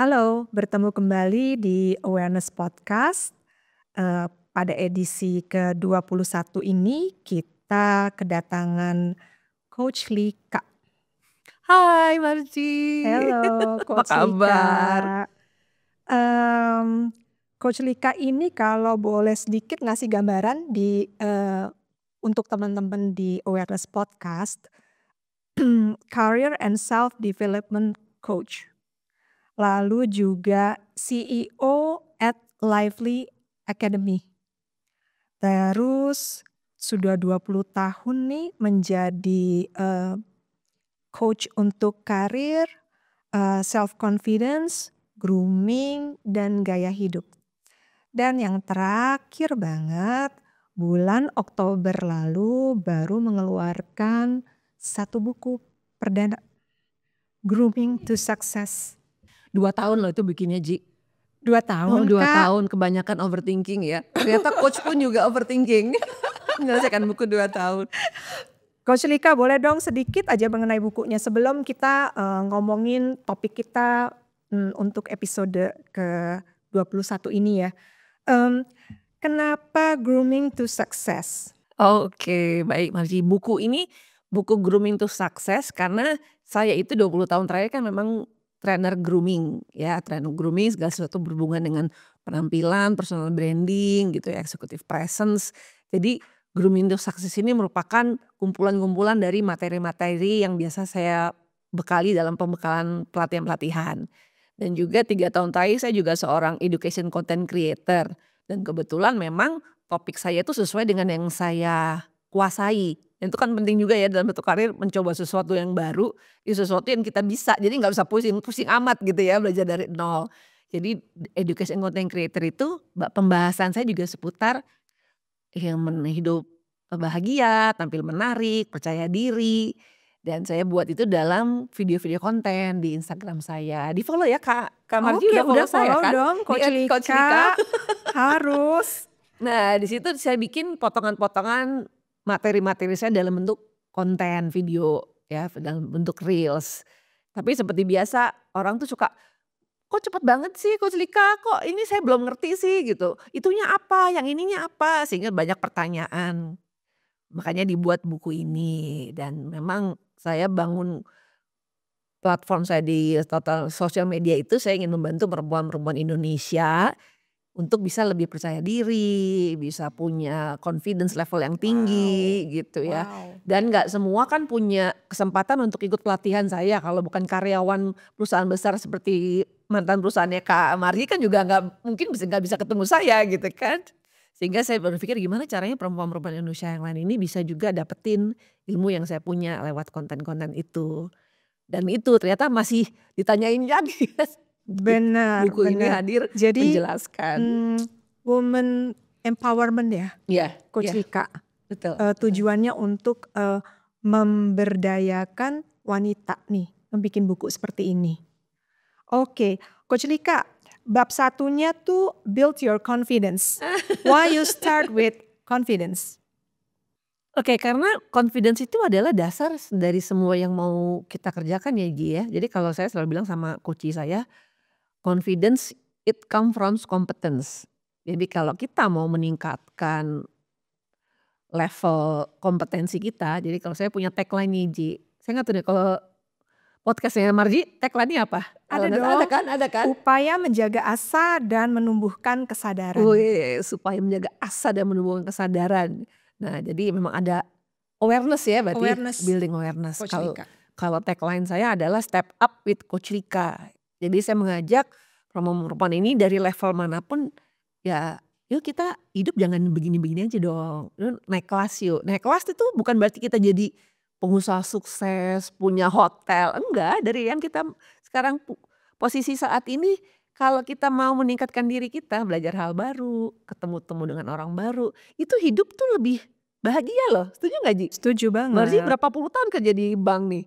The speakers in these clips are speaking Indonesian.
Halo, bertemu kembali di Awareness Podcast. Pada edisi ke-21 ini kita kedatangan Coach Lika. Hai Marci, Halo apa Coach kabar? Lika. Coach Lika ini kalau boleh sedikit ngasih gambaran untuk teman-teman di Awareness Podcast, Career and Self Development Coach. Lalu juga CEO at Lively Academy. Terus sudah 20 tahun nih menjadi coach untuk karir, self confidence, grooming, dan gaya hidup. Dan yang terakhir banget, bulan Oktober lalu baru mengeluarkan satu buku perdana, Grooming to Success. 2 tahun loh itu bikinnya Ji. 2 tahun 2 Kak. tahun kebanyakan overthinking ya. Ternyata coach pun juga overthinking. Menyelesaikan buku 2 tahun. Coach Lika boleh dong sedikit aja mengenai bukunya sebelum kita ngomongin topik kita untuk episode ke-21 ini ya. Kenapa Grooming to Success? Oke, baik Marci. Buku ini buku Grooming to Success karena saya itu 20 tahun terakhir kan memang trainer grooming ya, trainer grooming segala sesuatu berhubungan dengan penampilan, personal branding gitu ya, executive presence. Jadi Grooming to Success ini merupakan kumpulan-kumpulan dari materi-materi yang biasa saya bekali dalam pembekalan pelatihan-pelatihan. Dan juga 3 tahun terakhir saya juga seorang education content creator dan kebetulan memang topik saya itu sesuai dengan yang saya kuasai. Itu kan penting juga ya dalam bentuk karir mencoba sesuatu yang baru, sesuatu yang kita bisa. Jadi nggak usah pusing-pusing amat gitu ya belajar dari nol. Jadi education content creator itu pembahasan saya juga seputar yang hidup bahagia, tampil menarik, percaya diri. Dan saya buat itu dalam video-video konten di Instagram saya. Di follow ya Kak Marji Oke, udah follow saya follow kan? dong Coach Di @coach Lika. Lika. Harus. Nah, di situ saya bikin potongan-potongan materi-materi saya dalam bentuk konten video ya, dalam bentuk reels. Tapi seperti biasa orang tuh suka, "Kok cepet banget sih Coach Lika? Kok ini saya belum ngerti sih?" gitu. "Itunya apa? Yang ininya apa?" Sehingga banyak pertanyaan. Makanya dibuat buku ini dan memang saya bangun platform saya di total sosial media itu saya ingin membantu perempuan-perempuan Indonesia untuk bisa lebih percaya diri, bisa punya confidence level yang tinggi gitu ya. Wow. Dan nggak semua kan punya kesempatan untuk ikut pelatihan saya, kalau bukan karyawan perusahaan besar seperti mantan perusahaannya Kak Marji kan juga nggak bisa ketemu saya gitu kan. Sehingga saya berpikir gimana caranya perempuan-perempuan Indonesia yang lain ini bisa juga dapetin ilmu yang saya punya lewat konten-konten itu. Dan itu ternyata masih ditanyain lagi. Benar, Buku ini benar. hadir Jadi menjelaskan. woman empowerment ya, Iya, Coach iya, Lika. betul. Tujuannya untuk memberdayakan wanita nih, membikin buku seperti ini. Oke, Coach Lika, bab satunya tuh build your confidence. Why you start with confidence? Oke, karena confidence itu adalah dasar dari semua yang mau kita kerjakan ya Ji ya. Jadi kalau saya selalu bilang sama coach saya, confidence it come from competence. Jadi kalau kita mau meningkatkan level kompetensi kita, jadi kalau saya punya tagline nih Ji, saya nggak tahu deh kalau podcastnya Marji tagline-nya apa? Ada Kalau dong. ada kan? Upaya menjaga asa dan menumbuhkan kesadaran. Wih, supaya menjaga asa dan menumbuhkan kesadaran. Nah, jadi memang ada awareness ya berarti Awareness, building awareness. Coach Lika. Kalau tagline saya adalah step up with Coach Lika. Jadi saya mengajak perempuan ini dari level manapun ya yuk kita hidup jangan begini-begini aja dong. Yuk naik kelas yuk. Naik kelas itu bukan berarti kita jadi pengusaha sukses, punya hotel. Enggak, dari yang kita sekarang posisi saat ini kalau kita mau meningkatkan diri kita, belajar hal baru, ketemu-temu dengan orang baru, itu hidup tuh lebih bahagia loh. Setuju nggak Ji? Setuju Marji banget. berapa puluh tahun kerja di bank nih?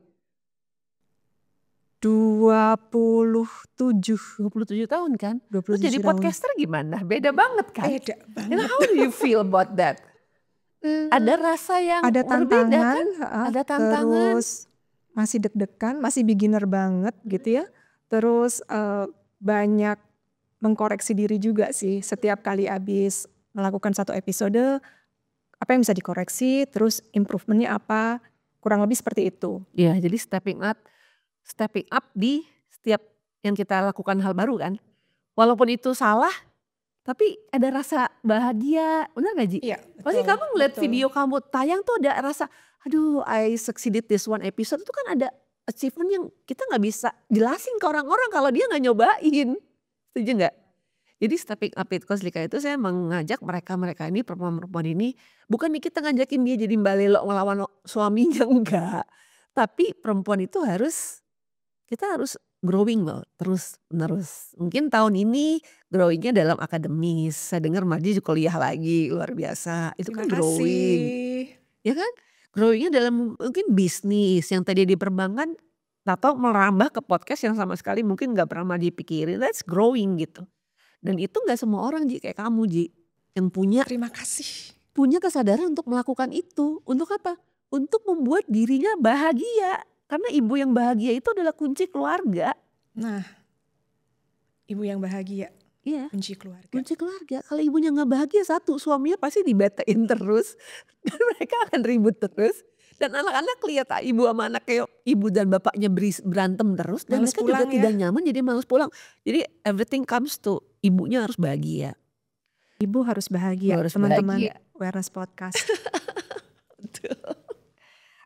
27. 27 tahun kan? 27 Terus jadi tahun. podcaster gimana? Beda banget kan? Beda And banget. how do you feel about that? Ada rasa yang Ada berbeda tantangan, kan? Ada tantangan. terus masih deg-degan, masih beginner banget gitu ya. Terus banyak mengkoreksi diri juga sih. Setiap kali habis melakukan satu episode, apa yang bisa dikoreksi, terus improvementnya apa, kurang lebih seperti itu. Ya, jadi stepping up di setiap yang kita lakukan hal baru kan. Walaupun itu salah, tapi ada rasa bahagia, benar gak Ji? Iya, Pasti betul, kamu ngeliat betul. video kamu tayang tuh ada rasa, aduh I succeeded this one episode, itu kan ada achievement yang kita gak bisa jelasin ke orang-orang kalau dia gak nyobain. Setuju gak? Jadi stepping up with Coach Lika itu saya mengajak mereka-mereka ini, perempuan-perempuan ini, bukan nih kita ngajakin dia jadi balelo ngelawan suaminya, enggak. Tapi perempuan itu kita harus growing loh, terus menerus. Mungkin tahun ini growingnya dalam akademis, saya dengar Marji kuliah lagi, luar biasa. Itu kan Terima growing, kasih. ya kan? Growingnya dalam mungkin bisnis yang tadi di perbankan, atau merambah ke podcast yang sama sekali mungkin gak pernah Marji pikirin, that's growing gitu. Dan itu gak semua orang Ji, kayak kamu Ji, yang Terima kasih. punya kesadaran untuk melakukan itu. Untuk apa? Untuk membuat dirinya bahagia. Karena ibu yang bahagia itu adalah kunci keluarga. Nah, ibu yang bahagia, Iya, kunci keluarga. kunci keluarga. Kalau ibunya gak bahagia, satu, suaminya pasti dibetain terus. Dan mereka akan ribut terus. Dan anak-anak lihat ibu sama anak kayak ibu dan bapaknya berantem terus. Dan Males mereka juga pulang ya. tidak nyaman, jadi males pulang. Jadi everything comes to ibunya harus bahagia. Ibu harus bahagia, Harus teman-teman bahagia. Awareness Podcast.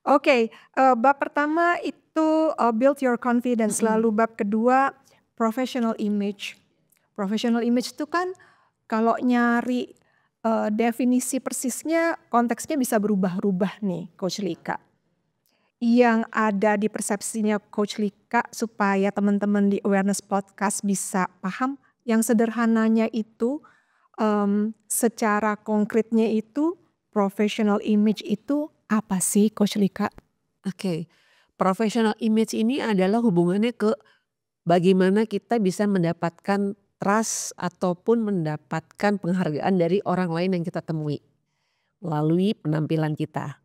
Oke, bab pertama itu build your confidence, lalu bab kedua professional image. Professional image itu kan kalau nyari definisi persisnya, konteksnya bisa berubah-ubah nih Coach Lika. Yang ada di persepsinya Coach Lika supaya teman-teman di Awareness Podcast bisa paham, yang sederhananya itu secara konkretnya itu professional image itu apa sih Coach Lika? Oke, professional image ini adalah hubungannya ke bagaimana kita bisa mendapatkan trust ataupun mendapatkan penghargaan dari orang lain yang kita temui melalui penampilan kita.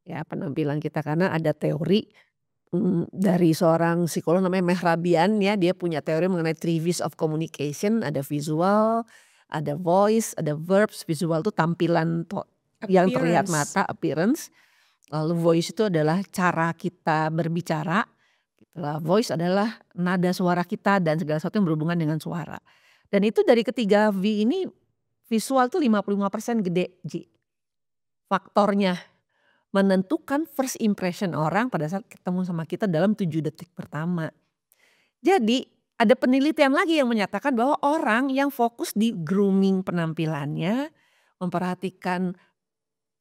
Ya, penampilan kita, karena ada teori dari seorang psikolog namanya Mehrabian ya, dia punya teori mengenai 3 V's of communication, ada visual, ada voice, ada verbs. Visual itu tampilan yang terlihat Appearance. mata, appearance. Lalu voice itu adalah cara kita berbicara. Voice adalah nada suara kita dan segala sesuatu yang berhubungan dengan suara. Dan itu dari ketiga V ini, visual tuh 55% gede Ji. Faktornya menentukan first impression orang pada saat ketemu sama kita dalam 7 detik pertama. Jadi ada penelitian lagi yang menyatakan bahwa orang yang fokus di grooming penampilannya, memperhatikan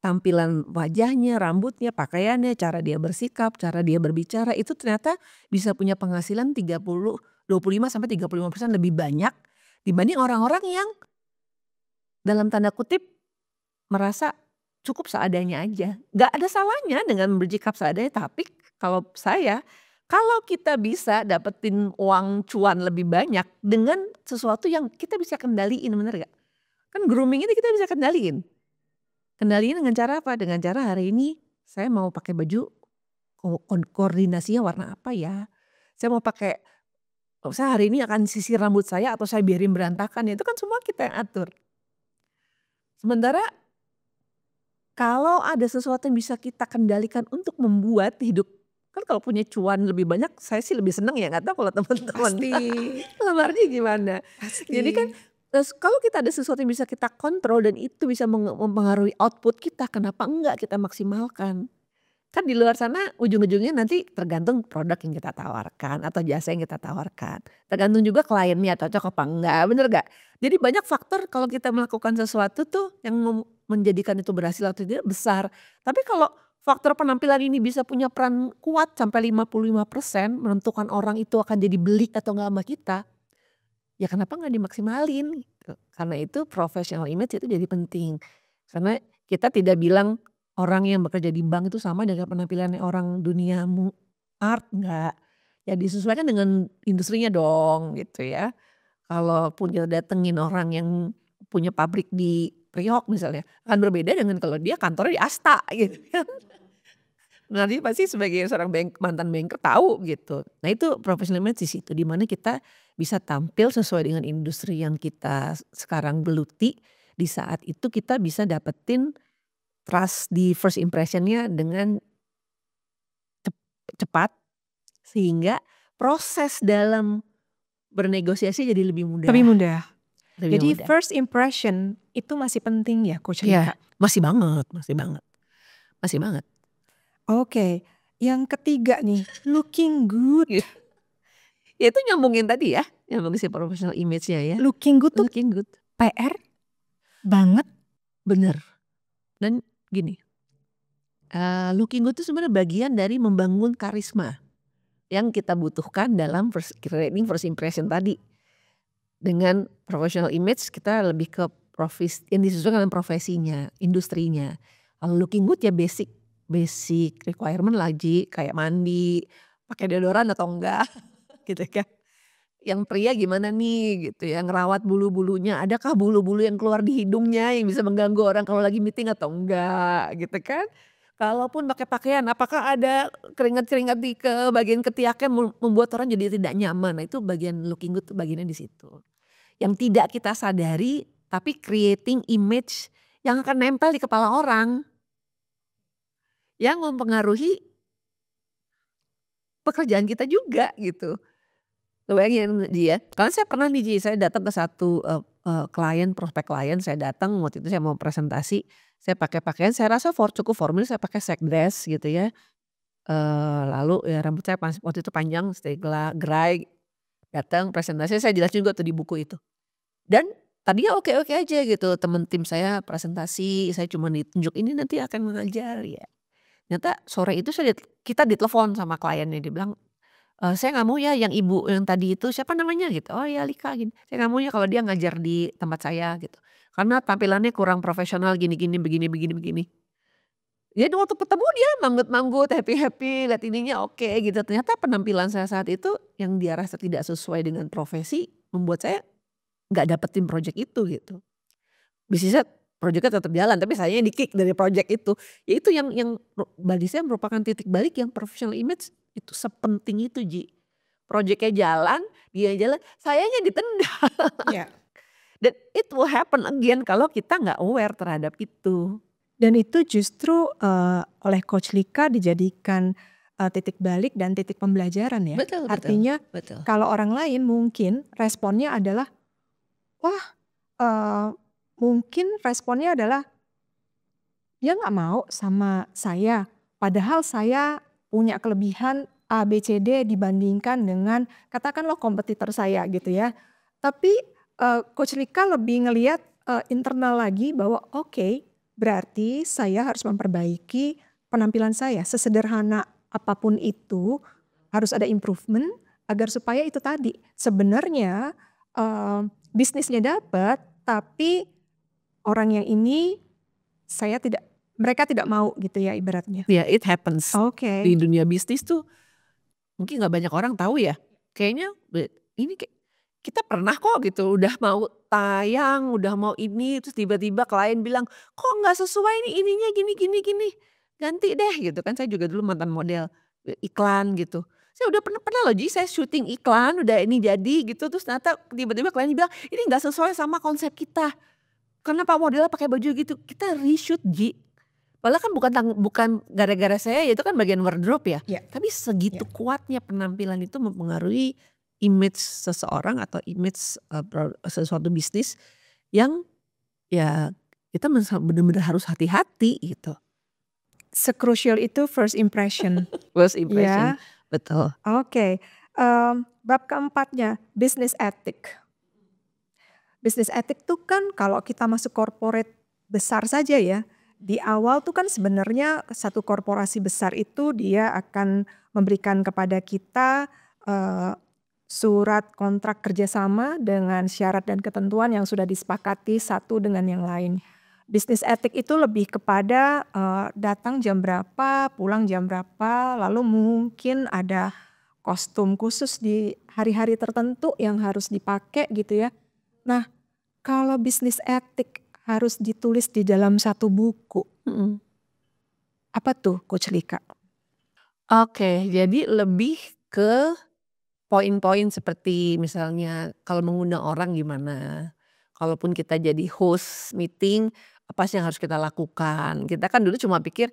tampilan wajahnya, rambutnya, pakaiannya, cara dia bersikap, cara dia berbicara, itu ternyata bisa punya penghasilan 25-35% lebih banyak dibanding orang-orang yang dalam tanda kutip merasa cukup seadanya aja. Gak ada salahnya dengan bersikap seadanya, tapi kalau kita bisa dapetin uang cuan lebih banyak dengan sesuatu yang kita bisa kendaliin, bener gak? Kan grooming ini kita bisa kendaliin. Kendaliin dengan cara apa? Dengan cara hari ini saya mau pakai baju koordinasinya warna apa ya? Saya mau pakai, saya hari ini akan sisir rambut saya atau saya biarin berantakan, itu kan semua kita yang atur. Sementara kalau ada sesuatu yang bisa kita kendalikan untuk membuat hidup, kan kalau punya cuan lebih banyak, saya sih lebih seneng ya, nggak tahu kalau teman-teman. Pasti. Lamarnya gimana? Pasti. Jadi kan kalau kita ada sesuatu yang bisa kita kontrol dan itu bisa mempengaruhi output kita, kenapa enggak kita maksimalkan? Kan di luar sana ujung-ujungnya nanti tergantung produk yang kita tawarkan atau jasa yang kita tawarkan. Tergantung juga kliennya cocok apa enggak, bener gak? Jadi banyak faktor kalau kita melakukan sesuatu tuh yang menjadikan itu berhasil atau tidak besar. Tapi kalau faktor penampilan ini bisa punya peran kuat sampai 55% menentukan orang itu akan jadi beli atau enggak sama kita, ya kenapa nggak dimaksimalin gitu. Karena itu professional image itu jadi penting. Karena kita tidak bilang orang yang bekerja di bank itu sama dengan penampilannya orang dunia art, enggak. Ya disesuaikan dengan industrinya dong gitu ya. Kalaupun kita datengin orang yang punya pabrik di Priok misalnya, akan berbeda dengan kalau dia kantornya di Asta gitu kan. Nanti pasti sebagai seorang mantan banker tahu gitu. Nah itu professional image di situ, di mana kita bisa tampil sesuai dengan industri yang kita sekarang geluti. Di saat itu kita bisa dapetin trust di first impression-nya dengan cepat, sehingga proses dalam bernegosiasi jadi lebih Lebih mudah. mudah. Lebih Jadi mudah. first impression itu masih penting ya Coach Iya, Lika? masih banget, masih banget. Masih banget. Oke, yang ketiga nih, looking good. Ya itu nyambungin tadi ya, nyambungin si professional image-nya ya. Looking good tuh Looking good. PR banget. Bener. Dan gini, looking good itu sebenarnya bagian dari membangun karisma yang kita butuhkan dalam creating first impression tadi. Dengan professional image kita lebih ke yang disesuaikan dengan profesinya, industrinya. Kalau looking good ya basic requirement lagi kayak mandi, pakai deodoran atau enggak gitu kan. Yang pria gimana nih gitu ya, ngerawat bulu-bulunya, adakah bulu-bulu yang keluar di hidungnya yang bisa mengganggu orang kalau lagi meeting atau enggak gitu kan. Kalaupun pakai pakaian apakah ada keringat-keringat di ke bagian ketiaknya membuat orang jadi tidak nyaman. Nah itu bagian looking good tuh bagiannya di situ. Yang tidak kita sadari tapi creating image yang akan nempel di kepala orang. Yang mempengaruhi pekerjaan kita juga gitu. Bayangin Ji ya, karena saya pernah nih Ji, saya datang ke satu klien, prospek klien, saya datang waktu itu saya mau presentasi, saya pakai pakaian saya rasa cukup formal, saya pakai set dress gitu ya. Lalu ya rambut saya waktu itu panjang, gerai, datang presentasi saya jelasin juga tuh di buku itu. Dan tadinya oke-oke aja gitu, temen tim saya presentasi, saya cuma ditunjuk ini nanti akan mengajar ya. Ternyata sore itu kita ditelepon sama kliennya, dia bilang, "Saya nggak mau ya yang ibu yang tadi itu siapa namanya?" Gitu, "Oh ya Lika gini, saya nggak mau ya kalau dia ngajar di tempat saya gitu, karena tampilannya kurang profesional gini-gini, begini begini begini." Jadi waktu ketemu dia manggut-manggut, happy-happy, lihat ininya oke gitu. Ternyata penampilan saya saat itu yang dia rasa tidak sesuai dengan profesi, membuat saya nggak dapetin project itu gitu. Bisnisnya project-nya tetap jalan tapi sayanya di-kick dari project itu. Ya itu yang bagi saya merupakan titik balik yang professional image itu sepenting itu Ji. Project-nya jalan, dia jalan, sayanya ditendang. Ya. Dan it will happen again kalau kita nggak aware terhadap itu. Dan itu justru oleh Coach Lika dijadikan titik balik dan titik pembelajaran ya. Betul, Artinya betul. kalau orang lain mungkin responnya adalah, wah mungkin responnya adalah dia nggak mau sama saya. Padahal saya punya kelebihan A, B, C, D dibandingkan dengan katakanlah kompetitor saya gitu ya. Tapi Coach Lika lebih ngelihat internal lagi bahwa oke, berarti saya harus memperbaiki penampilan saya. Sesederhana apapun itu harus ada improvement agar supaya itu tadi sebenarnya bisnisnya dapat tapi orang yang ini mereka tidak mau gitu ya ibaratnya. Ya it happens. Oke. Di dunia bisnis tuh mungkin nggak banyak orang tahu ya. Kayaknya ini kita pernah kok gitu udah mau tayang, udah mau ini terus tiba-tiba klien bilang, "Kok nggak sesuai nih ininya gini gini gini, ganti deh," gitu kan. Saya juga dulu mantan model iklan gitu. Saya udah pernah loh Ji, saya syuting iklan udah ini jadi gitu terus ternyata tiba-tiba klien bilang, "Ini nggak sesuai sama konsep kita." Karena Pak modelnya pakai baju gitu, kita reshoot Ji. Padahal kan bukan gara-gara saya, ya itu kan bagian wardrobe ya. Ya. Tapi segitu kuatnya penampilan itu mempengaruhi image seseorang atau image sesuatu bisnis yang ya kita benar-benar harus hati-hati gitu. Sekrusial itu first impression. First impression, betul. Oke, bab keempatnya business ethic. Business ethic tuh kan kalau kita masuk corporate besar saja ya, di awal tuh kan sebenarnya satu korporasi besar itu dia akan memberikan kepada kita surat kontrak kerjasama dengan syarat dan ketentuan yang sudah disepakati satu dengan yang lain. Business ethic itu lebih kepada datang jam berapa, pulang jam berapa, lalu mungkin ada kostum khusus di hari-hari tertentu yang harus dipakai gitu ya. Nah, kalau business ethic harus ditulis di dalam satu buku, apa tuh Coach Lika? Oke, jadi lebih ke poin-poin seperti misalnya kalau mengundang orang gimana, kalaupun kita jadi host meeting, apa sih yang harus kita lakukan. Kita kan dulu cuma pikir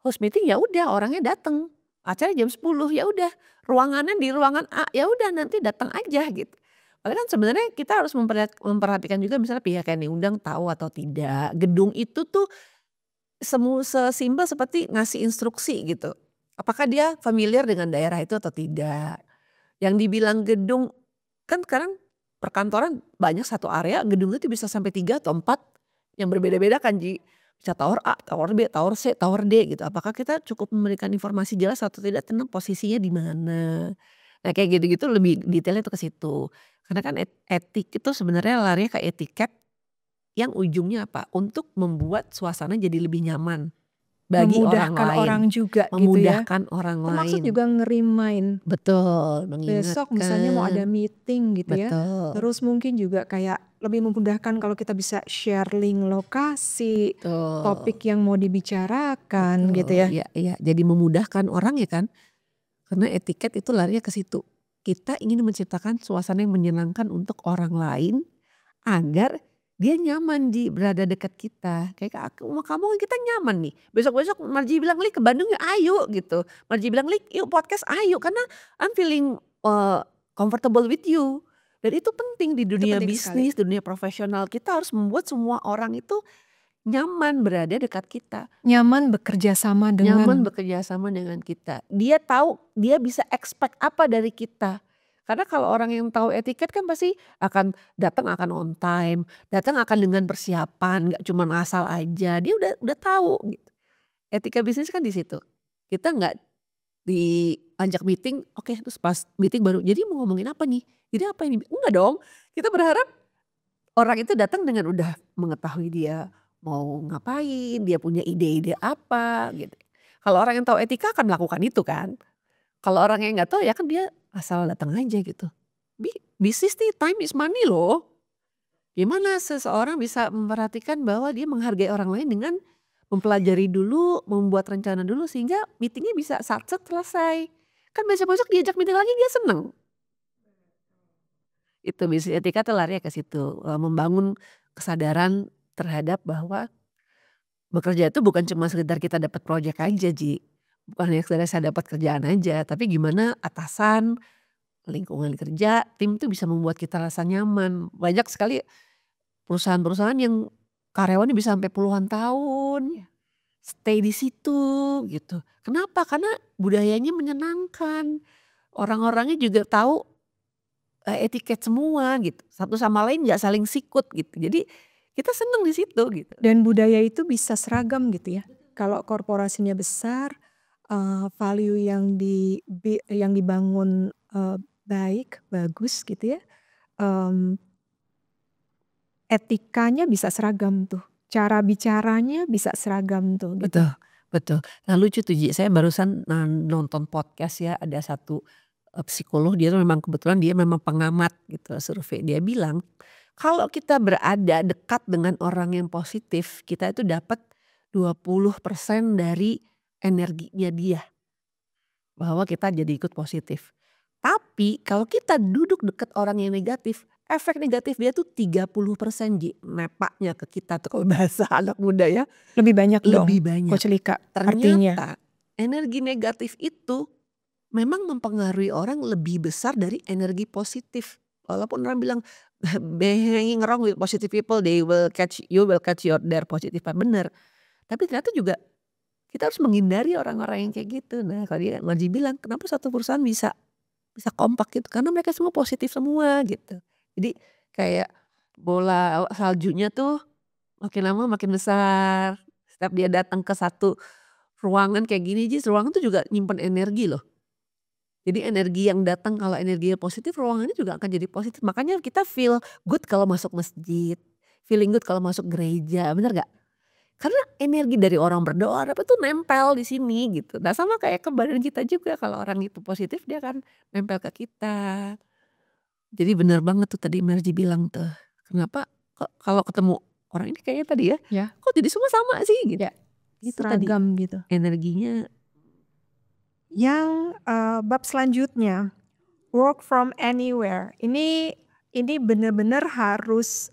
host meeting ya udah orangnya datang, acara jam 10 ya udah, ruangannya di ruangan A, ya udah nanti datang aja gitu. Padahal kan sebenarnya kita harus memperhatikan juga misalnya pihak yang diundang tahu atau tidak. Gedung itu tuh sesimpel seperti ngasih instruksi gitu. Apakah dia familiar dengan daerah itu atau tidak. Yang dibilang gedung, kan sekarang perkantoran banyak satu area gedungnya itu bisa sampai 3 atau 4 yang berbeda-beda kan Ji. Bisa tower A, tower B, tower C, tower D gitu. Apakah kita cukup memberikan informasi jelas atau tidak tentang posisinya di mana. Nah kayak gitu-gitu lebih detailnya itu ke situ. Karena kan etik itu sebenarnya larinya ke etiket yang ujungnya apa? Untuk membuat suasana jadi lebih nyaman bagi orang Memudahkan lain. orang juga gitu ya. Memudahkan orang Termaksud lain. juga ngerimain. Betul, Besok misalnya mau ada mengingatkan. meeting gitu ya. Betul. Terus mungkin juga kayak lebih memudahkan kalau kita bisa share link lokasi, Betul. topik yang mau dibicarakan gitu ya. Iya, iya. Jadi memudahkan orang ya kan. Karena etiket itu larinya ke situ. Kita ingin menciptakan suasana yang menyenangkan untuk orang lain agar dia nyaman berada dekat kita. Kayak aku sama kamu kan kita nyaman nih. Besok-besok Marji bilang, "Lik ke Bandung yuk, ayo," gitu. Marji bilang, "Lik yuk podcast ayo," karena I'm feeling comfortable with you. Dan itu penting di Itu dunia penting sekali. bisnis, dunia profesional. Kita harus membuat semua orang itu nyaman berada dekat kita. Nyaman bekerja sama Nyaman dengan bekerja sama dengan kita. Dia tahu, dia bisa expect apa dari kita. Karena kalau orang yang tahu etiket kan pasti akan datang akan on time, datang akan dengan persiapan, nggak cuma asal aja. Dia udah tahu gitu. Etika bisnis kan di situ. Kita nggak diajak meeting, oke terus pas meeting baru, jadi mau ngomongin apa nih? Jadi apa ini? Enggak dong. Kita berharap orang itu datang dengan udah mengetahui dia mau ngapain, dia punya ide-ide apa gitu. Kalau orang yang tahu etika akan melakukan itu kan. Kalau orang yang nggak tahu ya kan dia asal datang aja gitu. Bisnis nih time is money loh. Gimana seseorang bisa memperhatikan bahwa dia menghargai orang lain dengan mempelajari dulu, membuat rencana dulu sehingga meetingnya bisa sat-set selesai. Kan besok-besok diajak meeting lagi dia seneng. Itu bisnis etika tuh larinya ke situ, membangun kesadaran terhadap bahwa bekerja itu bukan cuma sekedar kita dapat project aja Ji. Bukan hanya sekedar saya dapat kerjaan aja, tapi gimana atasan, lingkungan kerja, tim itu bisa membuat kita rasa nyaman. Banyak sekali perusahaan-perusahaan yang karyawannya bisa sampai puluhan tahun, stay di situ gitu. Kenapa? Karena budayanya menyenangkan. Orang-orangnya juga tahu etiket semua gitu. Satu sama lain nggak saling sikut gitu. Jadi kita seneng di situ gitu. dan budaya itu bisa seragam gitu ya. Kalau korporasinya besar, value yang dibangun baik, bagus gitu ya. Etikanya bisa seragam tuh. Cara bicaranya bisa seragam tuh gitu. Betul, betul. Nah lucu tuh Ji, saya barusan nonton podcast ya, ada satu psikolog, dia tuh memang kebetulan dia memang pengamat gitu survei. Dia bilang kalau kita berada dekat dengan orang yang positif, kita itu dapat 20% dari energinya dia. Bahwa kita jadi ikut positif. Tapi kalau kita duduk dekat orang yang negatif, efek negatif dia tuh 30% Ji, nepaknya ke kita tuh kalau bahasa anak muda ya. Lebih banyak dong, Lebih banyak. Coach Lika, artinya. Ternyata energi negatif itu memang mempengaruhi orang lebih besar dari energi positif. Walaupun orang bilang hanging around with positive people, you will catch their positive vibe. Bener. Tapi ternyata juga kita harus menghindari orang-orang yang kayak gitu. Nah kalau dia Marji bilang kenapa satu perusahaan bisa kompak gitu, karena mereka semua positif semua gitu. Jadi kayak bola saljunya tuh makin lama makin besar. Setiap dia datang ke satu ruangan kayak gini Ji, ruangan tuh juga nyimpen energi loh. Jadi energi yang datang kalau energinya positif, ruangannya juga akan jadi positif. Makanya kita feel good kalau masuk masjid, feeling good kalau masuk gereja, bener gak? Karena energi dari orang berdoa apa tuh nempel di sini gitu. Nah sama kayak ke badan kita juga, kalau orang itu positif dia akan nempel ke kita. Jadi bener banget tuh tadi Marji bilang tuh, kenapa kalau ketemu orang ini kayaknya tadi Ya. kok jadi semua sama sih gitu. Ya, Itu tadi seragam gitu. energinya Yang bab selanjutnya, work from anywhere. Ini benar-benar harus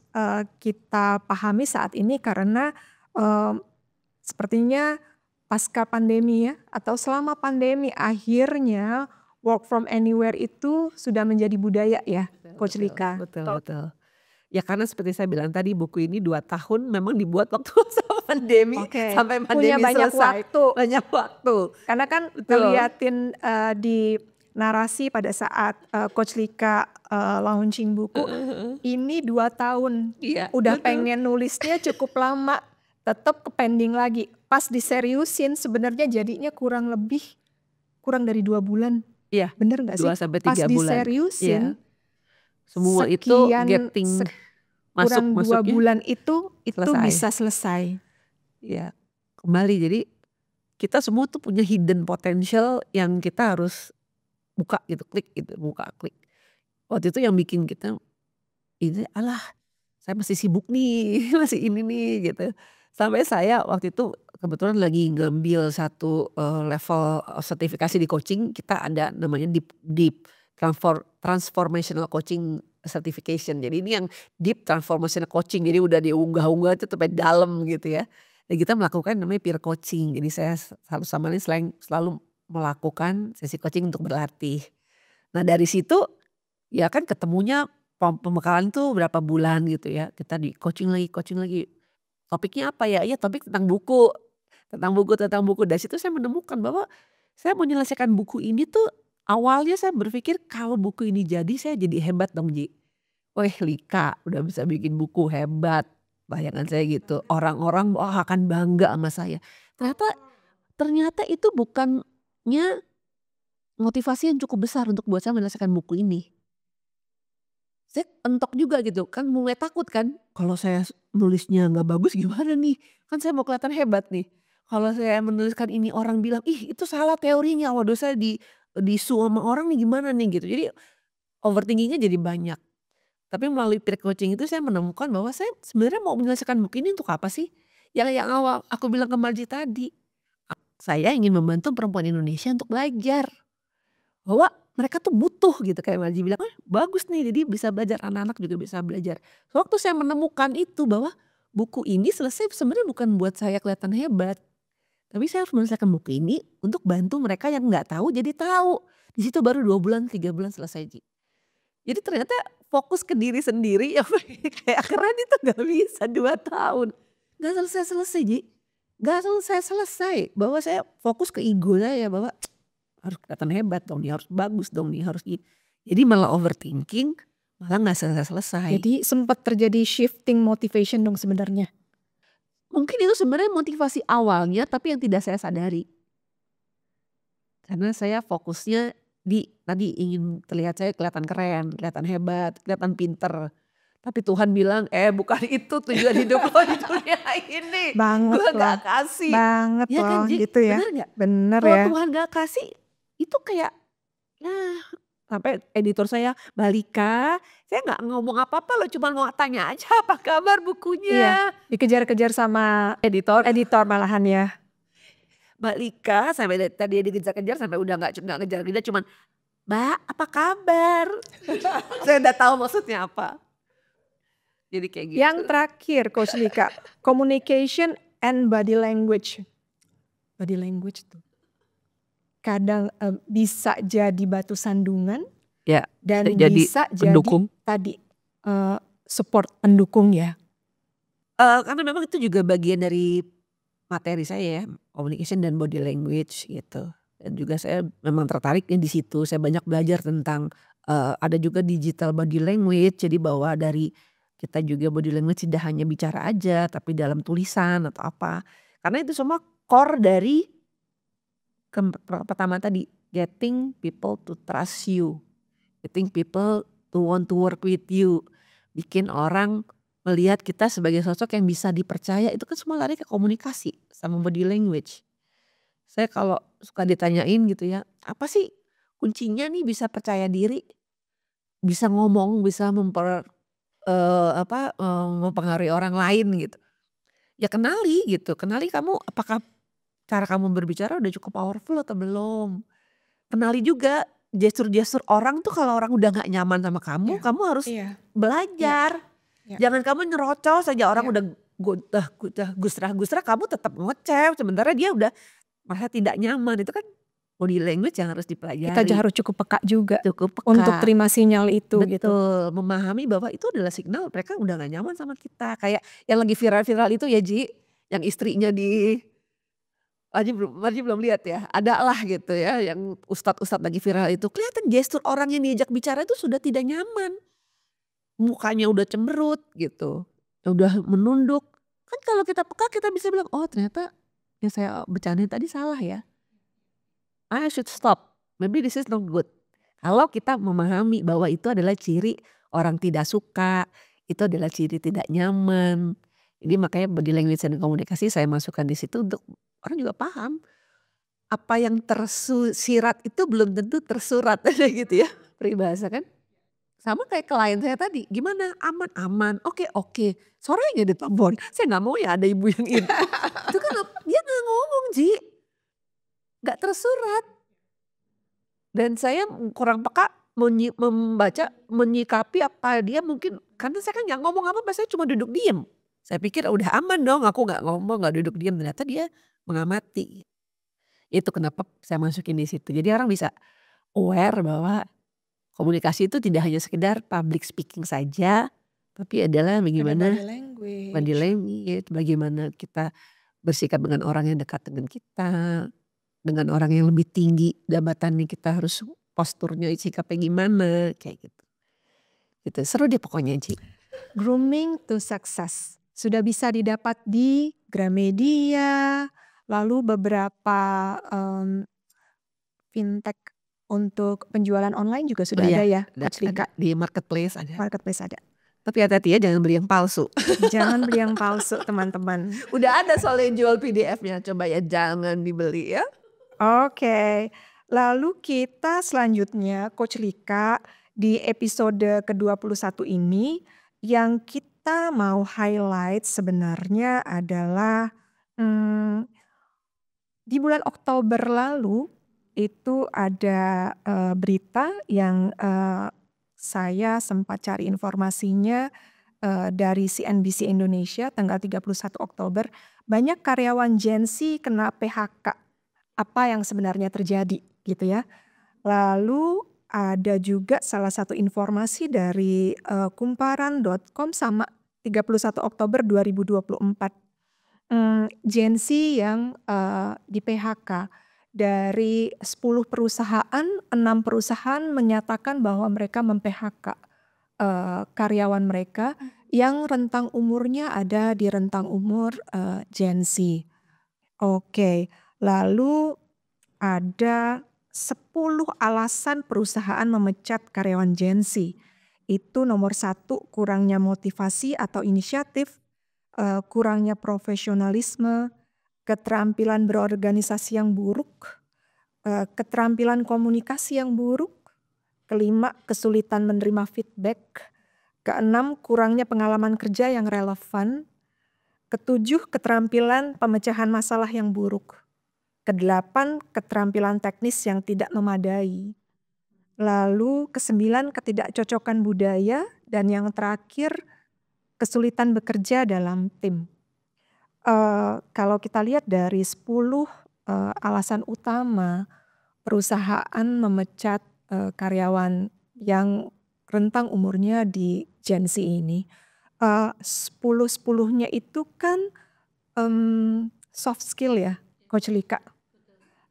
kita pahami saat ini karena sepertinya pasca pandemi ya, atau selama pandemi akhirnya work from anywhere itu sudah menjadi budaya ya, Coach Betul, Lika. betul, betul. Ya karena seperti saya bilang tadi, buku ini 2 tahun memang dibuat waktu masa pandemi, Oke, sampai punya pandemi banyak selesai. waktu. Banyak waktu. Karena kan Betul. ngeliatin di narasi pada saat Coach Lika launching buku, ini 2 tahun. Iya, Udah betul. pengen nulisnya cukup lama, tetap ke-pending lagi. Pas diseriusin sebenarnya jadinya kurang dari 2 bulan. Iya, Bener gak sih? 2 sampai Pas 3 bulan. Iya. diseriusin Semua itu sekian getting kurang 2 masuknya bulan itu selesai. bisa selesai. Iya, kembali jadi kita semua tuh punya hidden potential yang kita harus buka gitu, klik gitu, buka klik. Waktu itu yang bikin kita, ini alah saya masih sibuk nih, masih ini nih gitu. Sampai saya waktu itu kebetulan lagi ngambil satu level sertifikasi di coaching, kita ada namanya deep transformational coaching certification. Jadi ini yang deep transformational coaching, jadi udah diunggah-unggah itu sampai dalam gitu ya. Dan kita melakukan namanya peer coaching. Jadi saya selalu sama ini selalu melakukan sesi coaching untuk berlatih. Nah dari situ ya kan ketemunya pembekalan tuh berapa bulan gitu ya. Kita di coaching lagi. Topiknya apa ya? Ya topik tentang buku. Tentang buku. Dari situ saya menemukan bahwa saya menyelesaikan buku ini tuh awalnya saya berpikir kalau buku ini jadi saya jadi hebat dong Ji. Wih Lika udah bisa bikin buku hebat. Bayangan saya gitu. Orang-orang wah akan bangga sama saya. Ternyata itu bukannya motivasi yang cukup besar untuk buat saya menyelesaikan buku ini. Saya entok juga gitu kan, mulai takut kan, kalau saya nulisnya nggak bagus gimana nih, kan saya mau kelihatan hebat nih. Kalau saya menuliskan ini orang bilang, "Ih itu salah teorinya, waduh saya di-sue sama orang nih gimana nih," gitu. Jadi overthinking-nya jadi banyak. Tapi melalui peer coaching itu saya menemukan bahwa saya sebenarnya mau menyelesaikan buku ini untuk apa sih? Yang awal aku bilang ke Marji tadi, saya ingin membantu perempuan Indonesia untuk belajar. Bahwa mereka tuh butuh gitu kayak Marji bilang, bagus nih jadi bisa belajar, anak-anak juga bisa belajar. Waktu saya menemukan itu bahwa buku ini selesai sebenarnya bukan buat saya kelihatan hebat. Tapi saya harus menyelesaikan buku ini untuk bantu mereka yang nggak tahu jadi tahu. Di situ baru 2 bulan, 3 bulan selesai Ji. Jadi ternyata fokus ke diri sendiri yang kayak keren itu nggak bisa 2 tahun. Nggak selesai-selesai Ji. Nggak selesai-selesai. Bahwa saya fokus ke ego saya bahwa harus kelihatan hebat dong nih, harus bagus dong nih, harus gitu. Jadi malah overthinking, malah nggak selesai-selesai. Jadi sempat terjadi shifting motivation dong sebenarnya. Mungkin itu sebenarnya motivasi awalnya tapi yang tidak saya sadari. Karena saya fokusnya tadi ingin terlihat saya kelihatan keren, kelihatan hebat, kelihatan pinter. Tapi Tuhan bilang, bukan itu tujuan hidup lo di dunia ini. Banget Gue loh. gak kasih. Banget Ya kan loh Ji? gitu ya. Bener gak? Bener Kalau ya. Tuhan gak kasih itu kayak sampai editor saya, "Mbak Lika, saya nggak ngomong apa-apa loh, cuma mau tanya aja apa kabar Iya, bukunya." dikejar-kejar sama Editor malahan ya. Mbak Lika sampai tadi dikejar-kejar sampai udah nggak ngejar-ngejar, cuman, "Mbak, apa kabar?" Saya udah tahu maksudnya apa. Jadi kayak gitu. Yang terakhir Coach Lika, communication and body language. Body language tuh kadang bisa jadi batu sandungan Ya, dan bisa jadi pendukung. Tadi support pendukung ya. Karena memang itu juga bagian dari materi saya ya, communication dan body language gitu. Dan juga saya memang tertariknya di situ, saya banyak belajar tentang ada juga digital body language, jadi bahwa dari kita juga body language tidak hanya bicara aja, tapi dalam tulisan atau apa. Karena itu semua core dari pertama tadi, getting people to trust you, getting people to want to work with you, bikin orang melihat kita sebagai sosok yang bisa dipercaya. Itu kan semua lari ke komunikasi sama body language. Saya kalau suka ditanyain gitu ya, apa sih kuncinya nih bisa percaya diri, bisa ngomong, bisa mempengaruhi orang lain gitu. Ya kenali gitu, kenali kamu apakah cara kamu berbicara udah cukup powerful atau belum. kenali juga gestur-gestur orang tuh kalau orang udah gak nyaman sama kamu, Iya. kamu harus Iya. belajar. Iya. Jangan kamu nyerocos saja orang Iya. udah gusrah-gusrah kamu tetap ngoceh, sementara dia udah merasa tidak nyaman. Itu kan body language yang harus Kita dipelajari. harus cukup peka juga Cukup untuk peka. terima sinyal itu gitu. Betul, memahami bahwa itu adalah signal mereka udah gak nyaman sama kita. Kayak yang lagi viral-viral itu ya Ji, yang istrinya Marji belum lihat ya, ada lah gitu ya yang ustadz-ustadz lagi viral itu. Kelihatan gestur orang yang diajak bicara itu sudah tidak nyaman. Mukanya udah cemberut gitu, udah menunduk. Kan kalau kita peka kita bisa bilang, oh ternyata yang saya bercandain tadi salah ya. I should stop, maybe this is not good. Kalau kita memahami bahwa itu adalah ciri orang tidak suka, itu adalah ciri tidak nyaman. Jadi makanya body language dan komunikasi saya masukkan di situ untuk orang juga paham. Apa yang tersirat itu belum tentu tersurat gitu ya, peribahasa kan. Sama kayak klien saya tadi, gimana aman, aman, oke, sorenya ditelepon, saya gak mau ya ada ibu yang itu. Itu kan dia gak ngomong Ji, gak tersurat. Dan saya kurang peka membaca, menyikapi apa dia mungkin, karena saya kan gak ngomong apa-apa, saya cuma duduk diem. Saya pikir udah aman dong aku gak ngomong, gak duduk diem, ternyata dia mengamati. Itu kenapa saya masukin di situ. Jadi orang bisa aware bahwa komunikasi itu tidak hanya sekedar public speaking saja, tapi adalah bagaimana body language, bagaimana kita bersikap dengan orang yang dekat dengan kita, dengan orang yang lebih tinggi jabatannya kita harus posturnya sikapnya gimana, kayak gitu. Gitu, seru deh pokoknya Ci. Grooming to Success sudah bisa didapat di Gramedia, lalu beberapa fintech untuk penjualan online juga sudah ada ya, Coach Lika. Di marketplace ada. Marketplace ada. Tapi hati-hati ya jangan beli yang palsu. Jangan beli yang palsu teman-teman. Udah ada soalnya jual PDF-nya, coba ya jangan dibeli ya. Oke, lalu kita selanjutnya Coach Lika di episode ke-21 ini yang kita mau highlight sebenarnya adalah di bulan Oktober lalu itu ada berita yang saya sempat cari informasinya dari CNBC Indonesia tanggal 31 Oktober. Banyak karyawan Gen Z kena PHK. Apa yang sebenarnya terjadi gitu ya. Lalu ada juga salah satu informasi dari kumparan.com sama 31 Oktober 2024. Gen Z yang di PHK. Dari 10 perusahaan, 6 perusahaan menyatakan bahwa mereka mem-PHK karyawan mereka yang rentang umurnya ada di rentang umur Gen Z. Oke. Lalu ada 10 alasan perusahaan memecat karyawan Gen Z. Itu nomor 1 kurangnya motivasi atau inisiatif, kurangnya profesionalisme, keterampilan berorganisasi yang buruk, keterampilan komunikasi yang buruk, kelima kesulitan menerima feedback, keenam kurangnya pengalaman kerja yang relevan, ketujuh keterampilan pemecahan masalah yang buruk. Kedelapan, keterampilan teknis yang tidak memadai. Lalu kesembilan, ketidakcocokan budaya. Dan yang terakhir, kesulitan bekerja dalam tim. Kalau kita lihat dari 10 alasan utama perusahaan memecat karyawan yang rentang umurnya di Gen Z ini, 10-10-nya itu kan soft skill ya, Coach Lika.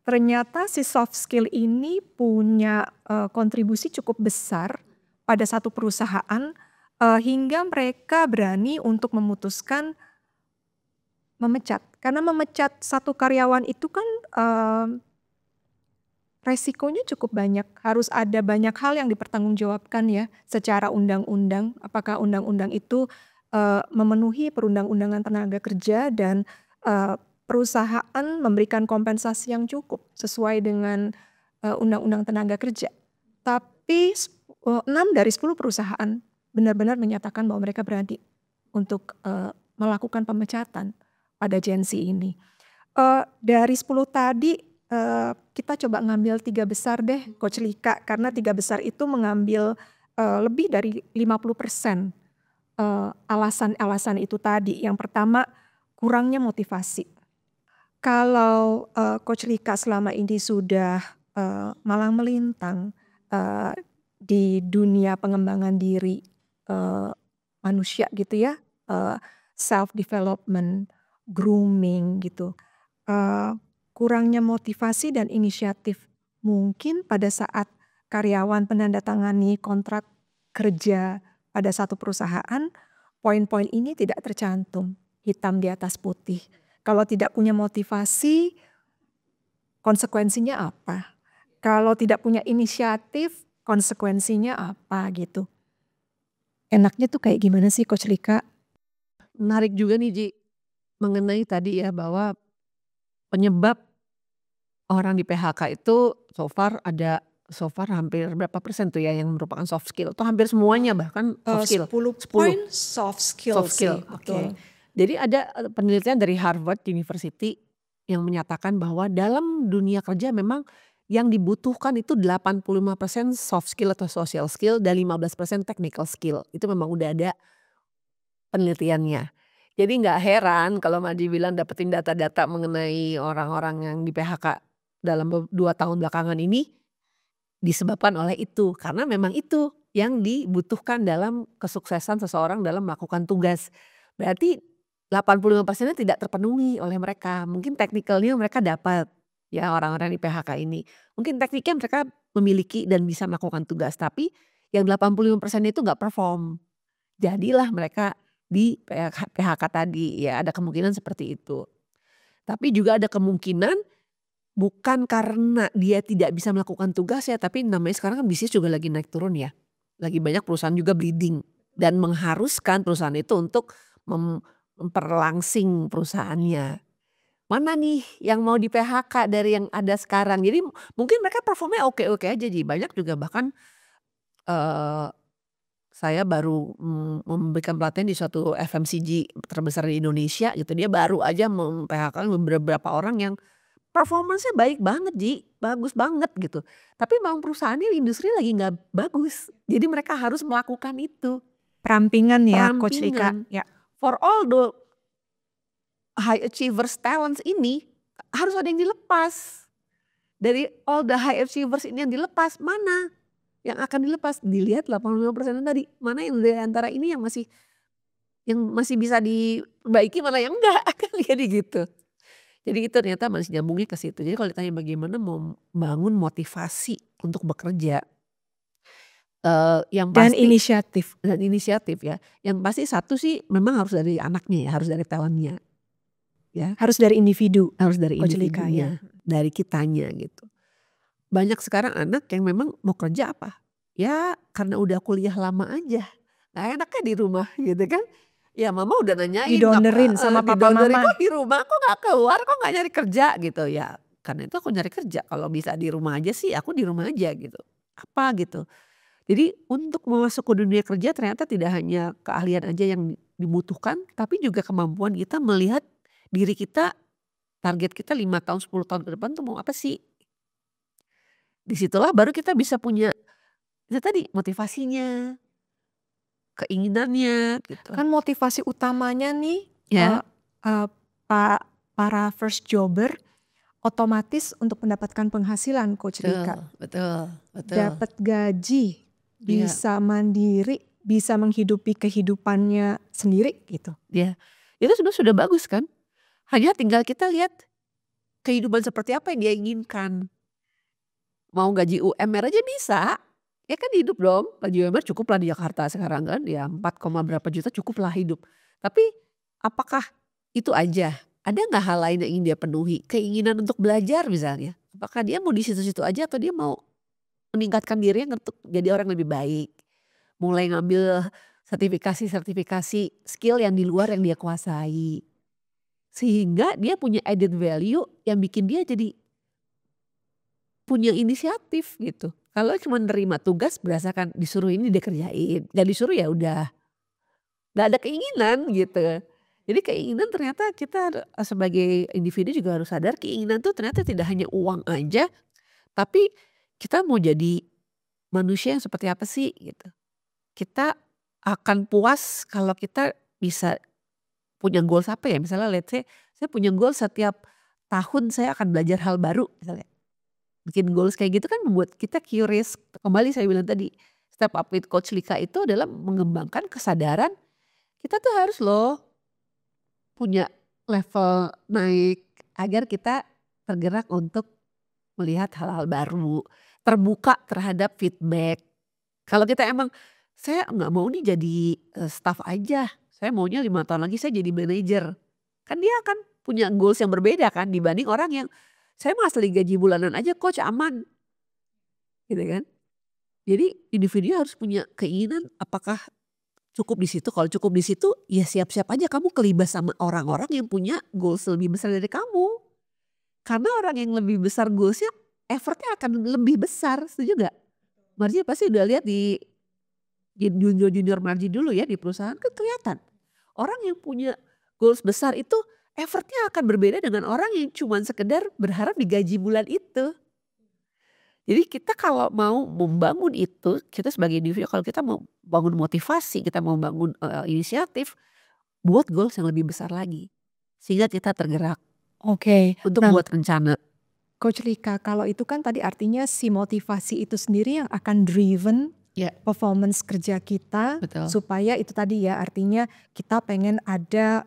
Ternyata si soft skill ini punya kontribusi cukup besar pada satu perusahaan hingga mereka berani untuk memutuskan memecat. Karena memecat satu karyawan itu kan resikonya cukup banyak. Harus ada banyak hal yang dipertanggungjawabkan ya secara undang-undang. Apakah undang-undang itu memenuhi perundang-undangan tenaga kerja dan perusahaan memberikan kompensasi yang cukup sesuai dengan undang-undang tenaga kerja. Tapi 6 dari 10 perusahaan benar-benar menyatakan bahwa mereka berani untuk melakukan pemecatan pada Gen Z ini. Dari 10 tadi kita coba ngambil 3 besar deh Coach Lika, karena 3 besar itu mengambil lebih dari 50% alasan-alasan itu tadi. Yang pertama, kurangnya motivasi. Kalau Coach Lika selama ini sudah malang melintang di dunia pengembangan diri manusia gitu ya, self development, grooming gitu. Kurangnya motivasi dan inisiatif. Mungkin pada saat karyawan penandatangani kontrak kerja pada satu perusahaan, poin-poin ini tidak tercantum hitam di atas putih. Kalau tidak punya motivasi, konsekuensinya apa? Kalau tidak punya inisiatif, konsekuensinya apa gitu. Enaknya tuh kayak gimana sih Coach Lika? Menarik juga nih Ji, mengenai tadi ya bahwa penyebab orang di PHK itu so far hampir berapa persen tuh ya yang merupakan soft skill, atau hampir semuanya bahkan soft skill. 10 10 poin soft skill soft skill, sih, oke. betul. Jadi ada penelitian dari Harvard University yang menyatakan bahwa dalam dunia kerja memang yang dibutuhkan itu 85% soft skill atau social skill dan 15% technical skill. Itu memang udah ada penelitiannya. Jadi nggak heran kalau Maji bilang dapetin data-data mengenai orang-orang yang di PHK dalam 2 tahun belakangan ini disebabkan oleh itu. Karena memang itu yang dibutuhkan dalam kesuksesan seseorang dalam melakukan tugas. Berarti 85%-nya tidak terpenuhi oleh mereka. Mungkin teknikalnya mereka dapat ya orang-orang di PHK ini. Mungkin tekniknya mereka memiliki dan bisa melakukan tugas. Tapi yang 85% itu nggak perform. Jadilah mereka di PHK tadi, ya ada kemungkinan seperti itu. Tapi juga ada kemungkinan bukan karena dia tidak bisa melakukan tugas ya, tapi namanya sekarang kan bisnis juga lagi naik turun ya. Lagi banyak perusahaan juga bleeding dan mengharuskan perusahaan itu untuk memperlangsing perusahaannya. Mana nih yang mau di PHK dari yang ada sekarang. Jadi mungkin mereka performnya oke-oke aja Ji. Banyak juga bahkan saya baru memberikan pelatihan di suatu FMCG terbesar di Indonesia gitu. Dia baru aja mem-PHK beberapa orang yang performance-nya baik banget Ji, bagus banget gitu. Tapi memang perusahaannya industri lagi nggak bagus. Jadi mereka harus melakukan itu. Perampingan ya Coach Lika. Perampingan. Ya. For all the high achievers talents ini harus ada yang dilepas. Dari all the high achievers ini yang dilepas, mana yang akan dilepas? Dilihat 85% tadi. Mana yang dari antara ini yang masih bisa diperbaiki, mana yang enggak, kan jadi gitu. Jadi itu ternyata masih nyambungnya ke situ. Jadi kalau ditanya bagaimana membangun motivasi untuk bekerja, yang Dan pasti inisiatif. dan inisiatif ya. Yang pasti satu sih memang harus dari anaknya ya, harus dari talentnya. Ya, Harus dari individu. harus dari Coach Lika individunya, ya. dari kitanya gitu. Banyak sekarang anak yang memang mau kerja apa? Ya karena udah kuliah lama aja. Nah enaknya di rumah gitu kan. Ya mama udah nanyain Didonderin sama papa didonderin, mama. kok di rumah kok gak keluar, kok gak nyari kerja gitu. Ya karena itu aku nyari kerja, kalau bisa di rumah aja sih aku di rumah aja gitu. Apa gitu. Jadi untuk masuk ke dunia kerja ternyata tidak hanya keahlian aja yang dibutuhkan, tapi juga kemampuan kita melihat diri kita, target kita 5 tahun 10 tahun ke depan tuh mau apa sih. Disitulah baru kita bisa punya itu tadi motivasinya, keinginannya gitu. Kan motivasi utamanya nih Ya. para first jobber otomatis untuk mendapatkan penghasilan Coach Lika. Betul. Dapat gaji, bisa mandiri, bisa menghidupi kehidupannya sendiri gitu. Ya, itu sudah bagus kan. Hanya tinggal kita lihat kehidupan seperti apa yang dia inginkan. Mau gaji UMR aja bisa. Ya kan hidup dong, gaji UMR cukup lah di Jakarta sekarang kan. Ya 4, berapa juta cukup lah hidup. Tapi apakah itu aja? Ada nggak hal lain yang ingin dia penuhi? Keinginan untuk belajar misalnya. Apakah dia mau di situ-situ aja atau dia mau meningkatkan dirinya untuk jadi orang lebih baik. Mulai ngambil sertifikasi skill yang di luar yang dia kuasai. Sehingga dia punya added value yang bikin dia jadi punya inisiatif gitu. Kalau cuma nerima tugas berdasarkan disuruh ini dia kerjain, gak disuruh ya udah, gak ada keinginan gitu. Jadi keinginan ternyata kita sebagai individu juga harus sadar keinginan tuh ternyata tidak hanya uang aja, tapi kita mau jadi manusia yang seperti apa sih gitu. Kita akan puas kalau kita bisa punya goals apa ya, misalnya let's say saya punya goal setiap tahun saya akan belajar hal baru misalnya. Bikin goals kayak gitu kan membuat kita curious, kembali saya bilang tadi, Step Up with Coach Lika itu adalah mengembangkan kesadaran kita tuh harus loh punya level naik agar kita tergerak untuk melihat hal-hal baru, terbuka terhadap feedback. Kalau kita emang, saya nggak mau nih jadi staff aja, saya maunya 5 tahun lagi saya jadi manajer. Kan dia akan punya goals yang berbeda kan dibanding orang yang, saya mah asal digaji bulanan aja coach aman, gitu kan. Jadi individu harus punya keinginan apakah cukup di situ, kalau cukup di situ ya siap-siap aja kamu kelibas sama orang-orang yang punya goals lebih besar dari kamu. Karena orang yang lebih besar goalsnya effortnya akan lebih besar, setuju gak? Marji pasti udah lihat di junior Marji dulu ya di perusahaan kan kelihatan. Orang yang punya goals besar itu effortnya akan berbeda dengan orang yang cuma sekedar berharap digaji bulan itu. Jadi kita kalau mau membangun itu, kita sebagai individu kalau kita mau bangun motivasi, kita mau bangun inisiatif, buat goals yang lebih besar lagi. Sehingga kita tergerak Oke. untuk Nah, buat rencana. Coach Lika, kalau itu kan tadi artinya si motivasi itu sendiri yang akan driven Ya, performance kerja kita betul. supaya itu tadi ya artinya kita pengen ada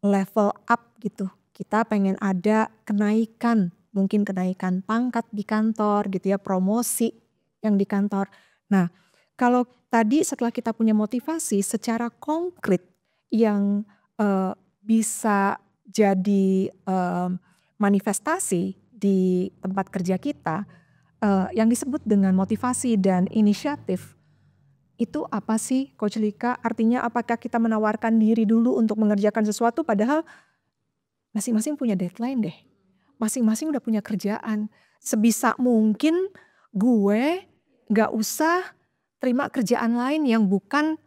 level up gitu. Kita pengen ada kenaikan, mungkin kenaikan pangkat di kantor gitu ya, promosi yang di kantor. Nah, kalau tadi setelah kita punya motivasi secara konkret yang bisa jadi manifestasi di tempat kerja kita, yang disebut dengan motivasi dan inisiatif, itu apa sih Coach Lika? Artinya apakah kita menawarkan diri dulu untuk mengerjakan sesuatu padahal masing-masing punya deadline deh. Masing-masing udah punya kerjaan. Sebisa mungkin gue gak usah terima kerjaan lain yang bukan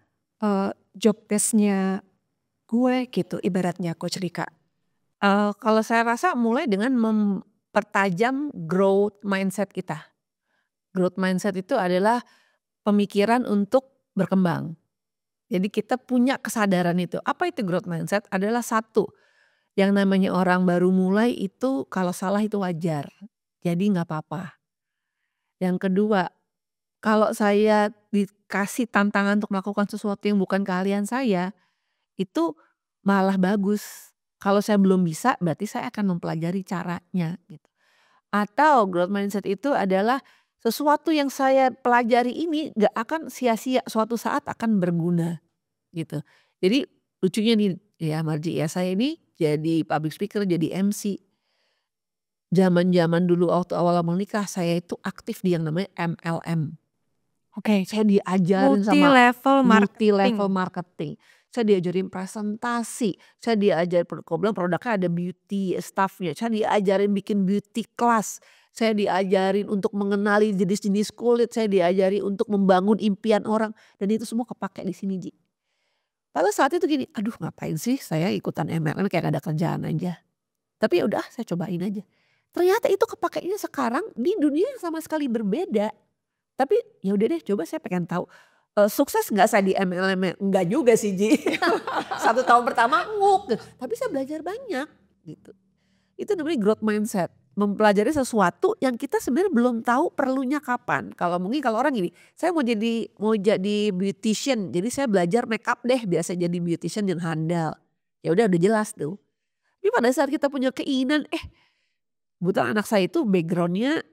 job desk-nya gue gitu ibaratnya Coach Lika. Kalau saya rasa mulai dengan mempertajam growth mindset kita. Growth mindset itu adalah pemikiran untuk berkembang. Jadi kita punya kesadaran itu. Apa itu growth mindset? Adalah satu, yang namanya orang baru mulai itu kalau salah itu wajar. Jadi nggak apa-apa. Yang kedua, kalau saya dikasih tantangan untuk melakukan sesuatu yang bukan keahlian saya, itu malah bagus. Kalau saya belum bisa berarti saya akan mempelajari caranya gitu. Atau growth mindset itu adalah sesuatu yang saya pelajari ini gak akan sia-sia, suatu saat akan berguna gitu. Jadi lucunya nih ya Marji ya, saya ini jadi public speaker, jadi MC. Zaman-zaman dulu waktu awal-awal menikah saya itu aktif di yang namanya MLM. Oke. Saya diajarin Multi sama level multi marketing. level marketing. Saya diajarin presentasi, saya diajarin kalau bilang produknya ada beauty staffnya, saya diajarin bikin beauty class, saya diajarin untuk mengenali jenis-jenis kulit, saya diajari untuk membangun impian orang dan itu semua kepake di sini Ji. Pada saat itu gini, aduh ngapain sih saya ikutan MLM kayak gak ada kerjaan aja. Tapi ya udah saya cobain aja. Ternyata itu kepakainya sekarang di dunia yang sama sekali berbeda. Tapi ya udah deh coba saya pengen tahu. Sukses nggak saya di MLM? Enggak juga sih Ji. 1 tahun pertama nguk. Tapi saya belajar banyak gitu. Itu namanya growth mindset. Mempelajari sesuatu yang kita sebenarnya belum tahu perlunya kapan. Kalau mungkin kalau orang gini, saya mau jadi beautician. Jadi saya belajar makeup deh biar saya jadi beautician yang handal. Ya udah jelas tuh. Tapi pada saat kita punya keinginan, kebetulan anak saya itu backgroundnya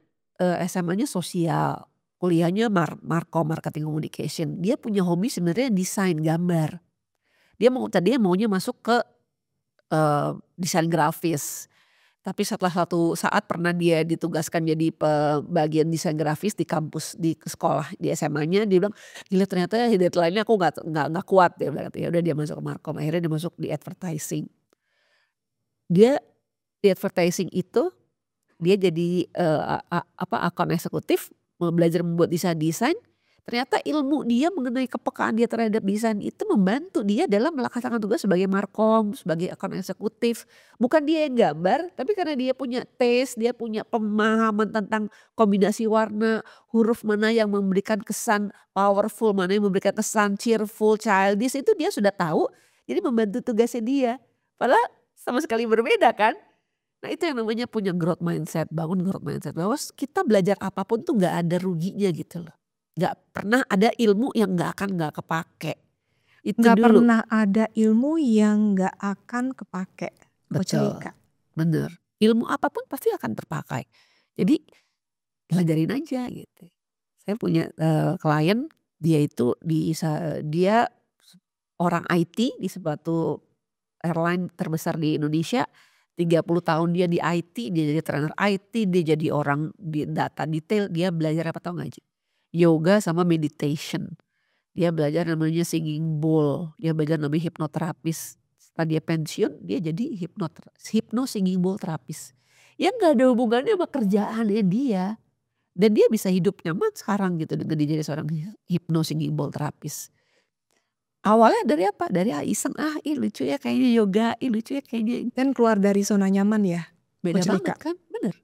SMA-nya sosial. Kuliahnya marketing communication. Dia punya hobi sebenarnya desain gambar. Tadinya maunya masuk ke desain grafis. Tapi setelah satu saat pernah dia ditugaskan jadi bagian desain grafis di kampus di sekolah di SMA-nya, dia bilang gila ternyata deadline-nya aku nggak kuat, dia bilang ya udah dia masuk ke markom, akhirnya dia masuk di advertising. Dia di advertising itu dia jadi account eksekutif, belajar membuat desain, Ternyata ilmu dia mengenai kepekaan dia terhadap desain itu membantu dia dalam melaksanakan tugas sebagai markom, sebagai account eksekutif. Bukan dia yang gambar, tapi karena dia punya taste, dia punya pemahaman tentang kombinasi warna, huruf mana yang memberikan kesan powerful, mana yang memberikan kesan cheerful, childish, itu dia sudah tahu. Jadi membantu tugasnya dia. Padahal sama sekali berbeda kan. Nah itu yang namanya punya growth mindset, bangun growth mindset. Bahwa kita belajar apapun tuh gak ada ruginya gitu loh. Gak pernah ada ilmu yang gak akan gak kepake. Itu Nggak dulu. pernah ada ilmu yang nggak akan kepake. Coach Betul, Rika. bener. Ilmu apapun pasti akan terpakai. Jadi belajarin aja gitu. Saya punya klien, dia orang IT di suatu airline terbesar di Indonesia. 30 tahun dia di IT, dia jadi trainer IT, dia jadi orang di data detail, dia belajar apa tau gak? Yoga sama meditation. Dia belajar namanya singing bowl, dia belajar namanya hipnoterapis. Setelah dia pensiun, dia jadi hypno singing bowl terapis. Ya gak ada hubungannya sama kerjaannya dia. Dan dia bisa hidup nyaman sekarang gitu dengan dia jadi seorang hypno singing bowl terapis. Awalnya dari apa? Dari iseng, lucu ya kayaknya yoga, lucu ya kayaknya. Dan keluar dari zona nyaman ya. Beda Coach banget Rika. kan, bener.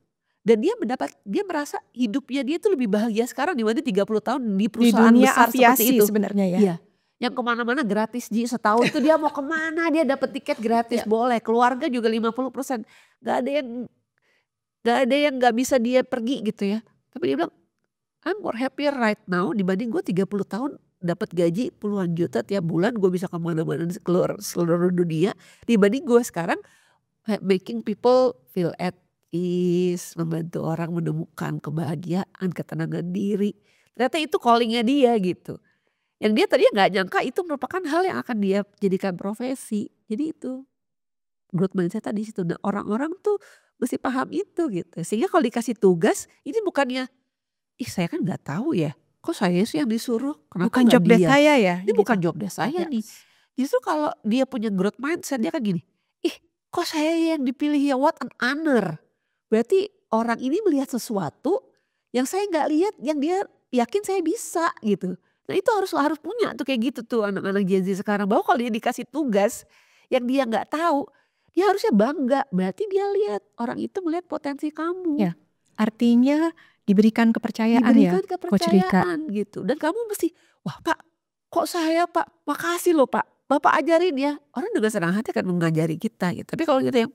Dan dia merasa hidupnya dia tuh lebih bahagia sekarang dibanding 30 tahun di Di perusahaan dunia besar seperti aviasi itu. sebenarnya ya. Iya. Yang kemana-mana gratis setahun itu dia mau kemana dia dapat tiket gratis boleh. Keluarga juga 50%. Gak ada yang gak bisa dia pergi gitu ya. Tapi dia bilang I'm more happier right now dibanding gue 30 tahun dapat gaji puluhan juta tiap bulan, gue bisa kemana-mana keluar seluruh dunia dibanding gue sekarang making people feel at ease, membantu orang menemukan kebahagiaan, ketenangan diri. Ternyata itu callingnya dia gitu. Yang dia tadinya gak nyangka itu merupakan hal yang akan dia jadikan profesi. Jadi itu growth mindset tadi situ. Nah orang-orang tuh mesti paham itu gitu. Sehingga kalau dikasih tugas ini bukannya saya kan gak tahu ya. Kok saya sih yang disuruh? Kenapa Bukan gak job desk dia? saya ya. Ini gitu. bukan job desk saya nih. Justru kalau dia punya growth mindset dia kan gini. Kok saya yang dipilih ya, what an honor. Berarti orang ini melihat sesuatu yang saya gak lihat, yang dia yakin saya bisa gitu. Nah itu harus punya tuh kayak gitu tuh anak-anak Gen Z sekarang. Bahwa kalau dia dikasih tugas yang dia gak tahu, dia harusnya bangga. Berarti dia lihat, orang itu melihat potensi kamu. Ya, artinya diberikan kepercayaan ya, Coach Rika. Gitu. Dan kamu mesti, wah Pak, kok saya Pak, makasih loh Pak, Bapak ajarin ya. Orang dengan senang hati akan mengajari kita gitu. Tapi kalau kita yang,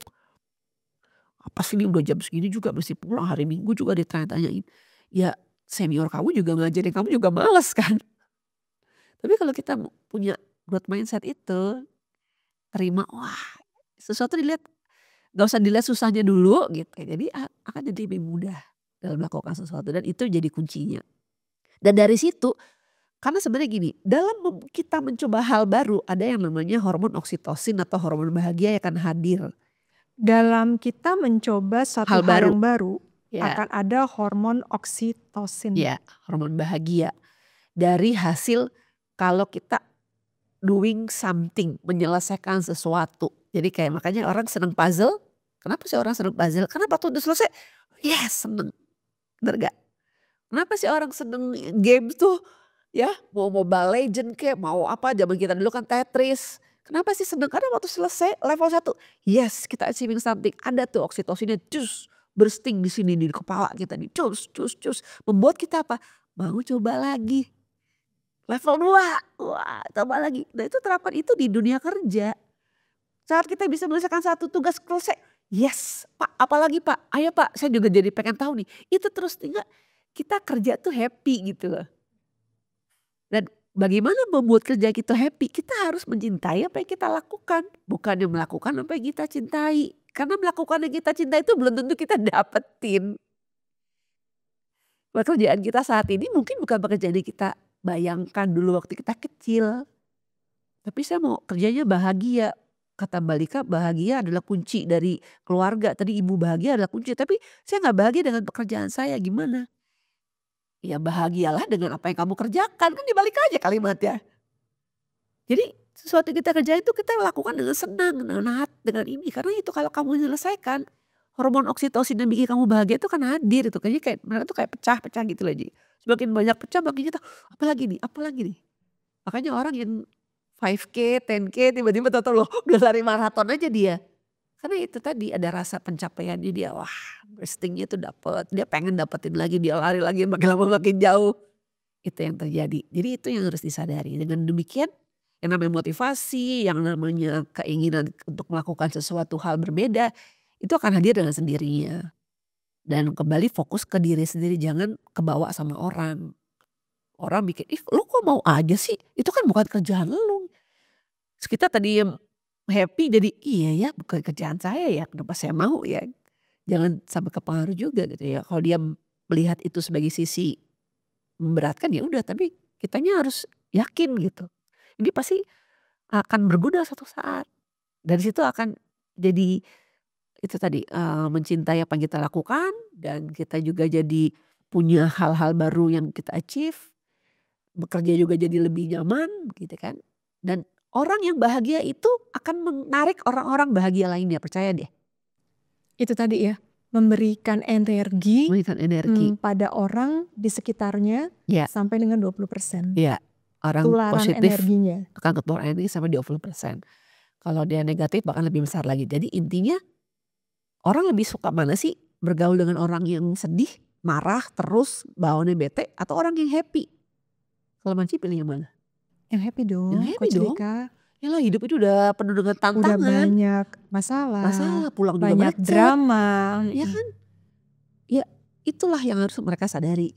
apa sih ini udah jam segini juga mesti pulang, hari Minggu juga ditanya-tanyain. Ya senior kamu juga ngajarin, kamu juga males kan. Tapi kalau kita punya growth mindset itu, terima, wah sesuatu dilihat, gak usah dilihat susahnya dulu gitu. Jadi akan jadi lebih mudah dalam melakukan sesuatu dan itu jadi kuncinya. Dan dari situ karena sebenarnya gini, dalam kita mencoba hal baru ada yang namanya hormon oksitosin atau hormon bahagia yang akan hadir. Dalam kita mencoba satu hal yang baru akan ada hormon oksitosin. Ya, hormon bahagia. Dari hasil kalau kita doing something, menyelesaikan sesuatu. Jadi kayak makanya orang seneng puzzle. Kenapa sih orang seneng puzzle? Karena waktu udah selesai, yes seneng. Bener gak? Kenapa sih orang seneng game tuh ya mau Mobile Legend kayak mau apa zaman kita dulu kan Tetris. Kenapa sih seneng? Karena waktu selesai level 1 yes kita achieving something. Ada tuh oksitosinnya cus bursting di sini di kepala kita nih cus. Membuat kita apa? Mau coba lagi. Level 2 wah coba lagi. Nah itu terapkan itu di dunia kerja. Saat kita bisa menyelesaikan satu tugas selesai. Yes Pak apalagi Pak. Ayo Pak saya juga jadi pengen tahu nih. Itu terus tinggal kita kerja tuh happy gitu loh. Dan bagaimana membuat kerja kita happy? Kita harus mencintai apa yang kita lakukan. Bukan yang melakukan apa yang kita cintai. Karena melakukan yang kita cintai itu belum tentu kita dapetin. Pekerjaan kita saat ini mungkin bukan pekerjaan yang kita bayangkan dulu waktu kita kecil. Tapi saya mau kerjanya bahagia. Kata Mbak Lika bahagia adalah kunci dari keluarga. Tadi ibu bahagia adalah kunci. Tapi saya gak bahagia dengan pekerjaan saya gimana? Ya bahagialah dengan apa yang kamu kerjakan. Kan dibalik aja kalimatnya. Jadi sesuatu yang kita kerjain itu kita lakukan dengan senang. Dengan hati, dengan ini. Karena itu kalau kamu menyelesaikan. hormon oksitosin yang bikin kamu bahagia itu kan hadir itu. Kayaknya kayak mereka tuh kayak pecah-pecah gitu loh Ji. Semakin banyak pecah makin kita apalagi nih. Makanya orang yang 5K, 10K tiba-tiba tahu loh udah lari maraton aja dia. Karena itu tadi ada rasa pencapaiannya dia, wah burstingnya tuh dapet, dia pengen dapetin lagi, dia lari lagi makin lama makin jauh. Itu yang terjadi. Jadi itu yang harus disadari. Dengan demikian yang namanya motivasi, yang namanya keinginan untuk melakukan sesuatu hal berbeda, itu akan hadir dengan sendirinya. Dan kembali fokus ke diri sendiri, jangan kebawa sama orang. Orang bikin, ih lu kok mau aja sih? Itu kan bukan kerjaan lu. Terus kita tadi happy jadi iya ya bukan kerjaan saya ya kenapa saya mau ya. Jangan sampai kepengaruh juga gitu ya. Kalau dia melihat itu sebagai sisi memberatkan ya udah tapi kitanya harus yakin gitu. Ini pasti akan berguna suatu saat. Dari situ akan jadi itu tadi mencintai apa yang kita lakukan dan kita juga jadi punya hal-hal baru yang kita achieve. Bekerja juga jadi lebih nyaman gitu kan. Dan orang yang bahagia itu akan menarik orang-orang bahagia lainnya, percaya deh. Itu tadi ya, memberikan energi Memberikan energi. pada orang di sekitarnya Ya, sampai dengan 20%. ya. Orang Tularan positif energinya. akan ketularan energi sampai 20%. Kalau dia negatif bahkan lebih besar lagi. Jadi intinya orang lebih suka mana sih bergaul dengan orang yang sedih, marah, terus bawaannya bete atau orang yang happy? Kalau Manci pilih yang mana? Yang happy dong, Yang happy Coach dong. Lika. Yalah hidup itu udah penuh dengan Udah tantangan. banyak masalah, Masalah pulang juga banyak macet. drama. Ya kan? Ya itulah yang harus mereka sadari.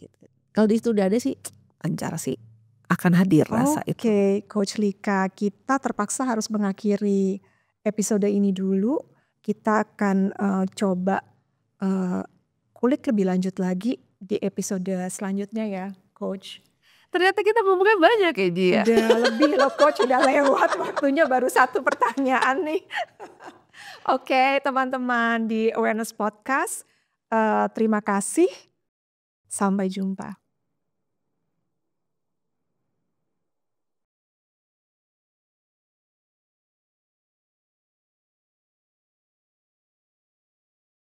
Kalau di situ udah ada sih lancar sih. Akan hadir rasa itu. Oke, Coach Lika, kita terpaksa harus mengakhiri episode ini dulu. Kita akan coba kulik lebih lanjut lagi di episode selanjutnya ya, Coach. Ternyata kita ngomongnya banyak ya Ji ya. Udah lebih loh Coach, udah lewat waktunya baru 1 pertanyaan nih. Oke teman-teman di Awareness Podcast, terima kasih. Sampai jumpa.